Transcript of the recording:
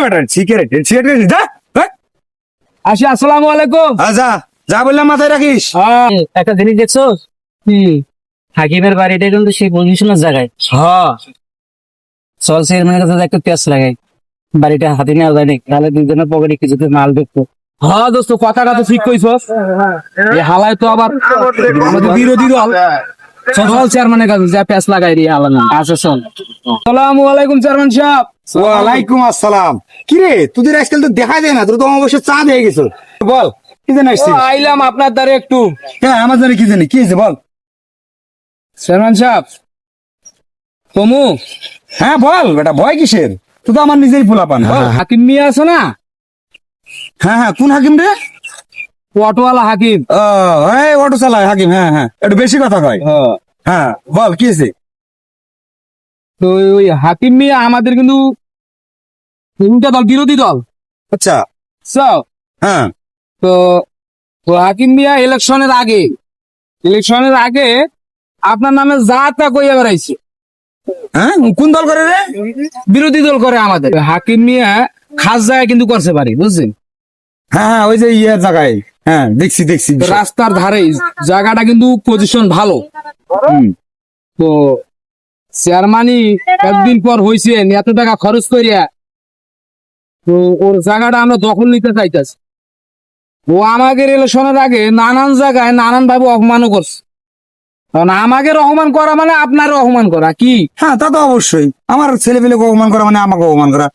বেটা সিগারেট যা আসি, আসসালামু আলাইকুম। যা যা বললাম মাথায় রাখিস। একটা জিনিস দেখছো হাকিমের বাড়িটা কিন্তু সেই পজিশনের জায়গায়। হ্যাঁ, চল চেয়ারম্যানের কাছে একটা পেঁচ লাগাই, বাড়িটা হাতে নেওয়া যায় নাকি, তাহলে দুজনের পকেটে কিছু মাল দেখবো। হ্যাঁ দোস্ত, কথাটা তো ঠিক কইছস। এই হালায় তো আবার আমাদের বিরোধী দল চল চেয়ারম্যানের কাছে যা পেঁচ লাগাই রে হালা না। আচ্ছা চল। আসসালামু আলাইকুম চেয়ারম্যান সাহেব। ওয়ালাইকুম আসসালাম। কিরে তোদের আজকাল তো দেখা যায় না, তোর তো অবশ্য চা দিয়ে গেছো। বল কি জানি আসছিস? আইলাম আপনার দ্বারে একটু। হ্যাঁ আমার জানি কি জানি কি হয়েছে বল। চেয়ারম্যান সাহেব তমু, হ্যাঁ বল বেটা, ভয় কিসের? তুই তো আমার নিজেই পোলাপান। বল। হাকিম মিয়া আছে না, হ্যাঁ হ্যাঁ, কোন হাকিম রে? অটোওয়ালা হাকিম। ও এই অটো চালায় হাকিম, হ্যাঁ হ্যাঁ, একটু বেশি কথা কয়। হ্যাঁ বল কি হয়েছে? তো ওই হাকিম মিয়া আমাদের কিন্তু তিনটা দল, বিরোধী দল। আচ্ছা। So, হ্যাঁ তো তো হাকিম মিয়া ইলেকশনের আগে আপনার নামে যা তা কইয়া বেড়াইছে। হ্যাঁ, কোন দল করে রে? বিরোধী দল করে আমাদের। হাকিম মিয়া খাস জায়গায় কিন্তু করছে পারি, বুঝছেন? হ্যাঁ হ্যাঁ, ওই যে ইয়ের জায়গায়। হ্যাঁ দেখছি দেখছি। তো রাস্তার ধারে জায়গাটা কিন্তু পজিশন ভালো। হুম। তো চেয়ারম্যানই একদিন পর হয়েছে এত টাকা খরচ করিয়া, তো ওর জায়গাটা আমরা দখল নিতে চাইতেছি। ও আমাদের ইলেকশনের আগে নানান জায়গায় নানান ভাবে অপমানও করছে। কারণ আমাকে রহমান করা মানে আপনার রহমান করা কি? হ্যাঁ তা তো অবশ্যই, আমার ছেলে পেলে অপমান করা মানে আমাকে অপমান করা।